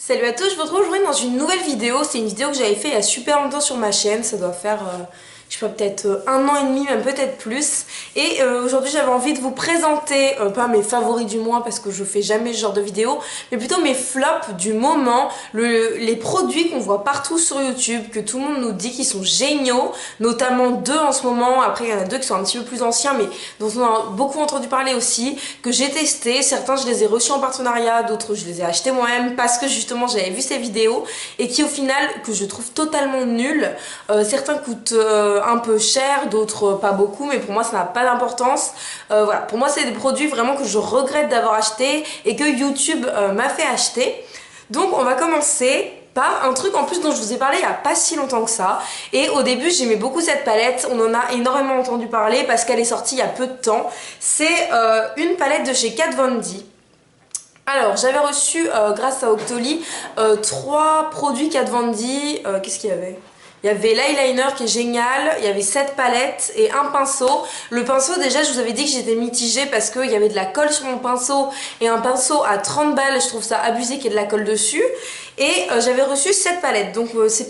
Salut à tous, je vous retrouve aujourd'hui dans une nouvelle vidéo. C'est une vidéo que j'avais fait il y a super longtemps sur ma chaîne. Ça doit faire, je sais pas, peut-être 1 an et demi, même peut-être plus. Et aujourd'hui j'avais envie de vous présenter, pas mes favoris du mois parce que je fais jamais ce genre de vidéo, mais plutôt mes flops du moment, les produits qu'on voit partout sur YouTube, que tout le monde nous dit qu'ils sont géniaux, notamment deux en ce moment. Après il y en a deux qui sont un petit peu plus anciens, mais dont on a beaucoup entendu parler aussi, que j'ai testé. Certains je les ai reçus en partenariat, d'autres je les ai achetés moi-même parce que justement j'avais vu ces vidéos et qui au final que je trouve totalement nuls. Certains coûtent un peu cher, d'autres pas beaucoup, mais pour moi ça n'a pas d'importance. Voilà, pour moi c'est des produits vraiment que je regrette d'avoir acheté et que YouTube m'a fait acheter. Donc on va commencer par un truc en plus dont je vous ai parlé il n'y a pas si longtemps que ça. Et au début j'aimais beaucoup cette palette, on en a énormément entendu parler parce qu'elle est sortie il y a peu de temps. C'est une palette de chez Kat Von D. Alors j'avais reçu grâce à Octoly 3 produits Kat Von D. Qu'est-ce qu'il y avait? Il y avait l'eyeliner qui est génial, il y avait 7 palettes et un pinceau. Le pinceau déjà je vous avais dit que j'étais mitigée parce qu'il y avait de la colle sur mon pinceau et un pinceau à 30 balles, je trouve ça abusé qu'il y ait de la colle dessus. Et j'avais reçu 7 palettes, donc c'est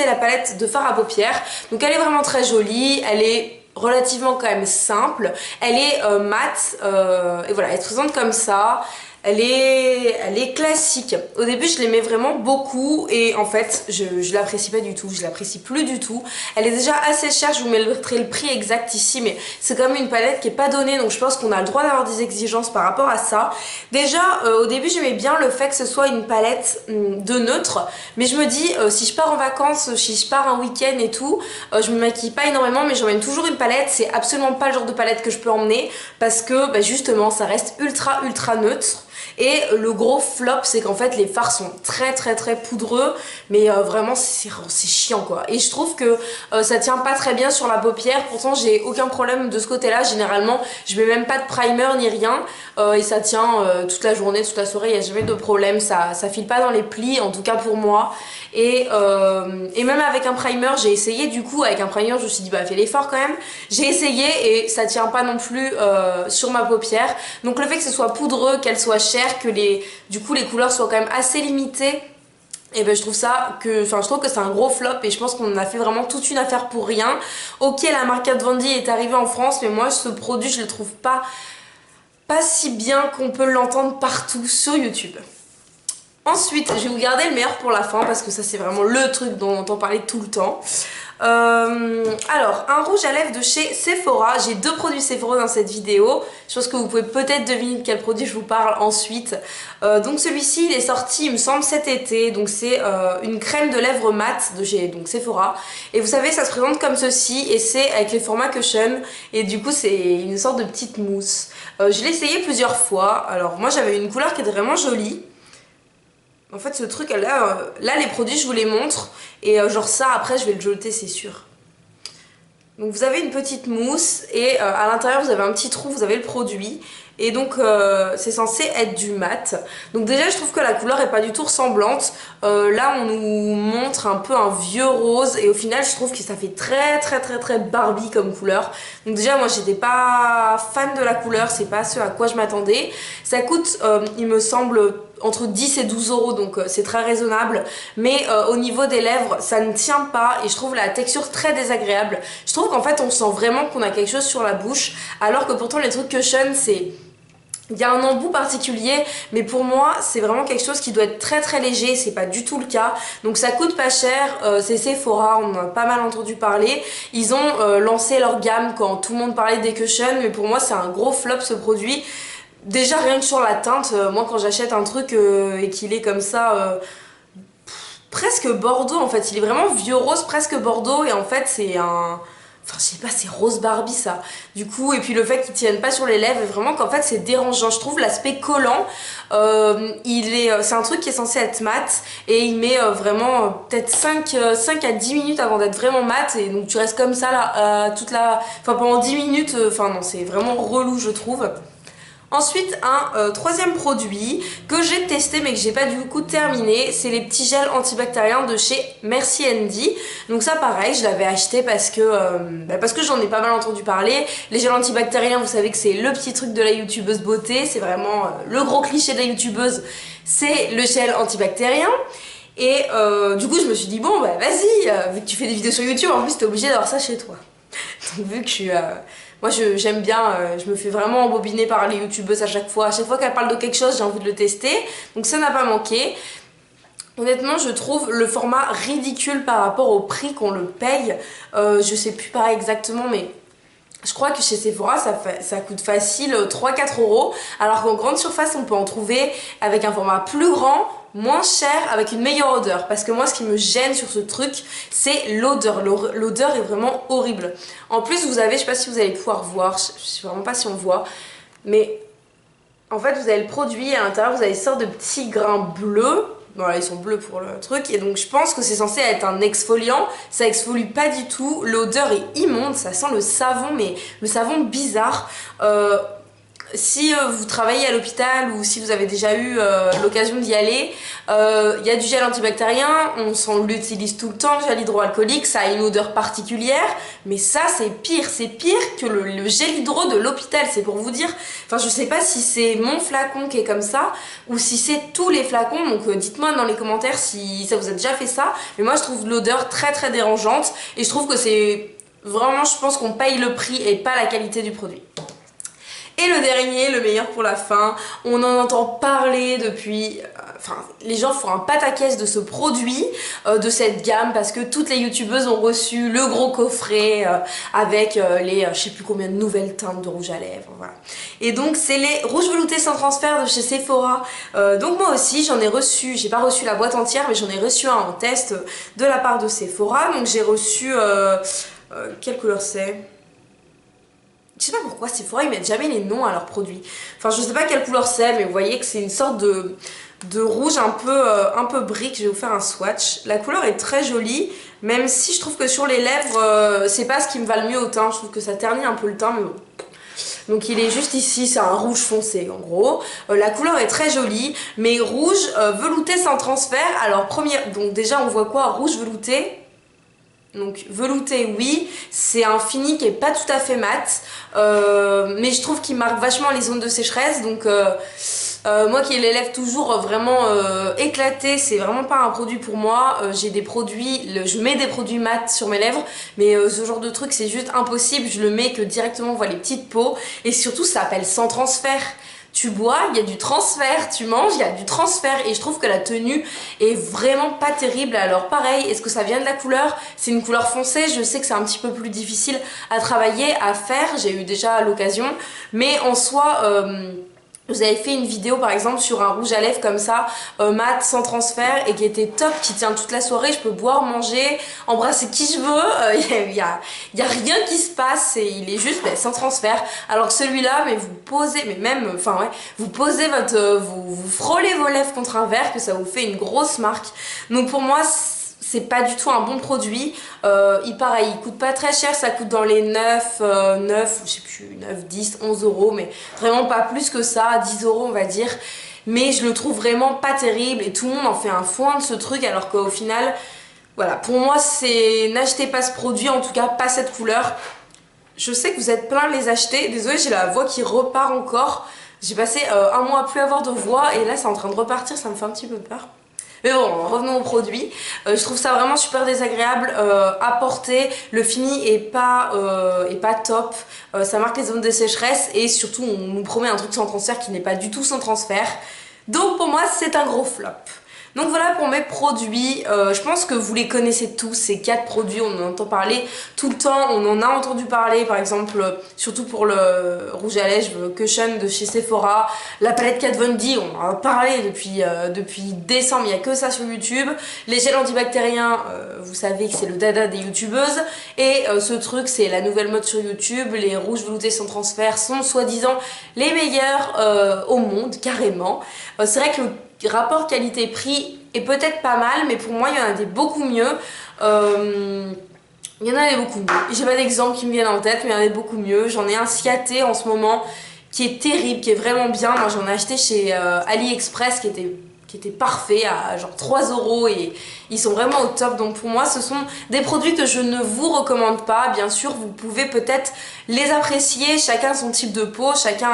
la palette de fard à paupières. Donc elle est vraiment très jolie, elle est relativement quand même simple, elle est mate et voilà, elle se présente comme ça. Elle est classique. Au début, je l'aimais vraiment beaucoup et en fait, je l'apprécie pas du tout. Je l'apprécie plus du tout. Elle est déjà assez chère. Je vous mettrai le prix exact ici, mais c'est quand même une palette qui est pas donnée, donc je pense qu'on a le droit d'avoir des exigences par rapport à ça. Déjà, au début, j'aimais bien le fait que ce soit une palette de neutre, mais je me dis, si je pars en vacances, si je pars un week-end et tout, je me maquille pas énormément, mais j'emmène toujours une palette. C'est absolument pas le genre de palette que je peux emmener parce que justement, ça reste ultra neutre. Et le gros flop, c'est qu'en fait les fards sont très poudreux, mais vraiment c'est chiant quoi. Et je trouve que ça tient pas très bien sur la paupière. Pourtant j'ai aucun problème de ce côté là. Généralement je mets même pas de primer ni rien et ça tient toute la journée, toute la soirée, il n'y a jamais de problème. Ça file pas dans les plis, en tout cas pour moi. Et même avec un primer, j'ai essayé du coup, avec un primer je me suis dit fais l'effort quand même. J'ai essayé et ça tient pas non plus sur ma paupière. Donc le fait que ce soit poudreux, qu'elle soit chère, que du coup les couleurs soient quand même assez limitées, et je trouve que c'est un gros flop et je pense qu'on a fait vraiment toute une affaire pour rien. Ok, la marque Kat Von D est arrivée en France, mais moi ce produit je le trouve pas si bien qu'on peut l'entendre partout sur YouTube. Ensuite, je vais vous garder le meilleur pour la fin parce que ça c'est vraiment le truc dont on entend parler tout le temps. Alors, un rouge à lèvres de chez Sephora. J'ai 2 produits Sephora dans cette vidéo. Je pense que vous pouvez peut-être deviner de quel produit je vous parle ensuite. Donc celui-ci, il est sorti, il me semble, cet été. Donc c'est une crème de lèvres mat de chez Sephora. Et vous savez, ça se présente comme ceci et c'est avec les formats Cushion. Et du coup, c'est une sorte de petite mousse. Je l'ai essayé plusieurs fois. Alors moi, j'avais une couleur qui était vraiment jolie. En fait ce truc là, les produits je vous les montre et genre ça après je vais le jeter c'est sûr. Donc vous avez une petite mousse et à l'intérieur vous avez un petit trou, vous avez le produit. Et donc c'est censé être du mat. Donc déjà je trouve que la couleur est pas du tout ressemblante. Là on nous montre un peu un vieux rose et au final je trouve que ça fait très Barbie comme couleur. Donc déjà moi j'étais pas fan de la couleur, c'est pas ce à quoi je m'attendais. Ça coûte il me semble entre 10 et 12 euros, donc c'est très raisonnable, mais au niveau des lèvres ça ne tient pas et je trouve la texture très désagréable. Je trouve qu'en fait on sent vraiment qu'on a quelque chose sur la bouche, alors que pourtant les trucs Cushion il y a un embout particulier, mais pour moi c'est vraiment quelque chose qui doit être très léger, c'est pas du tout le cas. Donc ça coûte pas cher, c'est Sephora, on en a pas mal entendu parler. Ils ont lancé leur gamme quand tout le monde parlait des Cushion, mais pour moi c'est un gros flop ce produit. Déjà rien que sur la teinte, moi quand j'achète un truc et qu'il est comme ça presque bordeaux en fait, il est vraiment vieux rose presque bordeaux et en fait c'est un... Enfin je sais pas, c'est rose Barbie ça. Du coup, et puis le fait qu'il tienne pas sur les lèvres, vraiment qu'en fait c'est dérangeant. Je trouve l'aspect collant, c'est un truc qui est censé être mat et il met vraiment peut-être 5 à 10 minutes avant d'être vraiment mat et donc tu restes comme ça là pendant 10 minutes, enfin non c'est vraiment relou je trouve. Ensuite, un troisième produit que j'ai testé mais que j'ai pas du coup terminé, c'est les petits gels antibactériens de chez Merci Andy. Donc ça pareil, je l'avais acheté parce que j'en ai pas mal entendu parler. Les gels antibactériens, vous savez que c'est le petit truc de la youtubeuse beauté, c'est vraiment le gros cliché de la youtubeuse, c'est le gel antibactérien. Et du coup je me suis dit bon bah vas-y, vu que tu fais des vidéos sur YouTube, en plus t'es obligé d'avoir ça chez toi. Donc vu que je suis... moi j'aime bien, je me fais vraiment embobiner par les youtubeuses à chaque fois qu'elles parlent de quelque chose j'ai envie de le tester, donc ça n'a pas manqué. Honnêtement je trouve le format ridicule par rapport au prix qu'on le paye, je sais plus pareil exactement mais je crois que chez Sephora ça coûte facile 3-4 euros, alors qu'en grande surface on peut en trouver avec un format plus grand, moins cher, avec une meilleure odeur. Parce que moi ce qui me gêne sur ce truc c'est l'odeur, l'odeur est vraiment horrible. En plus vous avez, je sais pas si vous allez pouvoir voir, je sais vraiment pas si on voit, mais en fait vous avez le produit, à l'intérieur vous avez une sorte de petits grains bleus. Voilà, ils sont bleus pour le truc et donc je pense que c'est censé être un exfoliant, ça exfolie pas du tout, l'odeur est immonde, ça sent le savon mais le savon bizarre. Si vous travaillez à l'hôpital ou si vous avez déjà eu l'occasion d'y aller, il y a du gel antibactérien, on l'utilise tout le temps, le gel hydroalcoolique, ça a une odeur particulière, mais ça c'est pire que le gel hydro de l'hôpital, c'est pour vous dire. Enfin je sais pas si c'est mon flacon qui est comme ça ou si c'est tous les flacons, donc dites-moi dans les commentaires si ça vous a déjà fait ça, mais moi je trouve l'odeur très très dérangeante et je trouve que c'est vraiment, je pense qu'on paye le prix et pas la qualité du produit. Et le dernier, le meilleur pour la fin, on en entend parler depuis... Enfin, les gens font un pataquès de ce produit, de cette gamme, parce que toutes les youtubeuses ont reçu le gros coffret avec les je sais plus combien de nouvelles teintes de rouge à lèvres, voilà. Et donc c'est les rouges veloutés sans transfert de chez Sephora. Donc moi aussi j'en ai reçu, j'ai pas reçu la boîte entière, mais j'en ai reçu un en test de la part de Sephora. Donc j'ai reçu... quelle couleur c'est ? Je sais pas pourquoi Sephora ils mettent jamais les noms à leurs produits. Enfin je sais pas quelle couleur c'est mais vous voyez que c'est une sorte de rouge un peu brique. Je vais vous faire un swatch. La couleur est très jolie même si je trouve que sur les lèvres c'est pas ce qui me va le mieux au teint. Je trouve que ça ternit un peu le teint mais bon. Donc il est juste ici, c'est un rouge foncé en gros. La couleur est très jolie mais rouge velouté sans transfert. Alors donc déjà on voit quoi? Rouge velouté. Donc velouté oui, c'est un fini qui est pas tout à fait mat, mais je trouve qu'il marque vachement les zones de sécheresse, donc moi qui ai les lèvres toujours vraiment éclatées, c'est vraiment pas un produit pour moi. J'ai des produits, je mets des produits mat sur mes lèvres, mais ce genre de truc c'est juste impossible, je le mets que directement on voit les petites peaux, et surtout ça s'appelle sans transfert. Tu bois, il y a du transfert, tu manges, il y a du transfert et je trouve que la tenue est vraiment pas terrible. Alors pareil, est-ce que ça vient de la couleur? C'est une couleur foncée, je sais que c'est un petit peu plus difficile à travailler, à faire, j'ai eu déjà l'occasion, mais en soi... vous avez fait une vidéo par exemple sur un rouge à lèvres comme ça, mat, sans transfert et qui était top, qui tient toute la soirée, je peux boire, manger, embrasser qui je veux, il y a rien qui se passe et il est juste sans transfert. Alors que celui-là, mais vous posez, mais même, enfin ouais, vous posez vous frôlez vos lèvres contre un verre que ça vous fait une grosse marque. Donc pour moi, c'est pas du tout un bon produit. Il coûte pas très cher, ça coûte dans les 9, je sais plus, 9, 10, 11 euros, mais vraiment pas plus que ça, 10 euros on va dire. Mais je le trouve vraiment pas terrible et tout le monde en fait un foin de ce truc alors qu'au final, voilà, pour moi c'est n'achetez pas ce produit, en tout cas pas cette couleur. Je sais que vous êtes plein de les acheter, désolée j'ai la voix qui repart encore. J'ai passé un mois à plus avoir de voix et là c'est en train de repartir, ça me fait un petit peu peur. Mais bon, revenons au produit. Je trouve ça vraiment super désagréable à porter. Le fini est pas top. Ça marque les zones de sécheresse et surtout on nous promet un truc sans transfert qui n'est pas du tout sans transfert. Donc pour moi c'est un gros flop. Donc voilà pour mes produits, je pense que vous les connaissez tous, ces 4 produits, on en entend parler tout le temps, on en a entendu parler par exemple, surtout pour le rouge à lèvres Cushion de chez Sephora, la palette Kat Von D, on en a parlé depuis décembre, il n'y a que ça sur YouTube, les gels antibactériens, vous savez que c'est le dada des youtubeuses, et ce truc c'est la nouvelle mode sur YouTube, les rouges veloutés sans transfert sont soi-disant les meilleurs au monde, carrément. C'est vrai que le rapport qualité-prix est peut-être pas mal, mais pour moi il y en a des beaucoup mieux. Il y en a des beaucoup mieux. J'ai pas d'exemple qui me viennent en tête, mais il y en a des beaucoup mieux. J'en ai un Ciaté en ce moment qui est terrible, qui est vraiment bien. Moi j'en ai acheté chez AliExpress qui était parfait à genre 3 € et ils sont vraiment au top. Donc pour moi ce sont des produits que je ne vous recommande pas. Bien sûr vous pouvez peut-être les apprécier, chacun son type de peau, chacun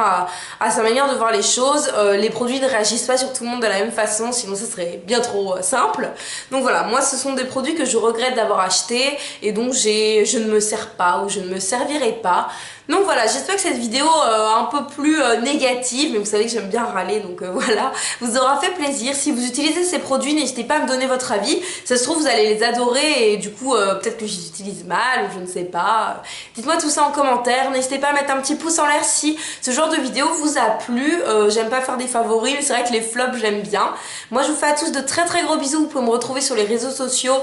a sa manière de voir les choses. Les produits ne réagissent pas sur tout le monde de la même façon, sinon ce serait bien trop simple. Donc voilà, moi ce sont des produits que je regrette d'avoir achetés et donc je ne me sers pas ou je ne me servirai pas. Donc voilà, j'espère que cette vidéo un peu plus négative, mais vous savez que j'aime bien râler, donc voilà, vous aura fait plaisir. Si vous utilisez ces produits, n'hésitez pas à me donner votre avis. Ça se trouve, vous allez les adorer et du coup, peut-être que j'y utilise mal ou je ne sais pas. Dites-moi tout ça en commentaire. N'hésitez pas à mettre un petit pouce en l'air si ce genre de vidéo vous a plu. J'aime pas faire des favoris, mais c'est vrai que les flops, j'aime bien. Moi, je vous fais à tous de très très gros bisous. Vous pouvez me retrouver sur les réseaux sociaux,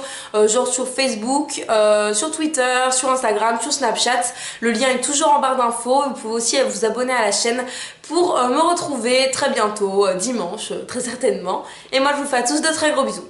genre sur Facebook, sur Twitter, sur Instagram, sur Snapchat. Le lien est toujours en barre d'infos. Vous pouvez aussi vous abonner à la chaîne pour me retrouver très bientôt, dimanche, très certainement. Et moi je vous fais à tous de très gros bisous.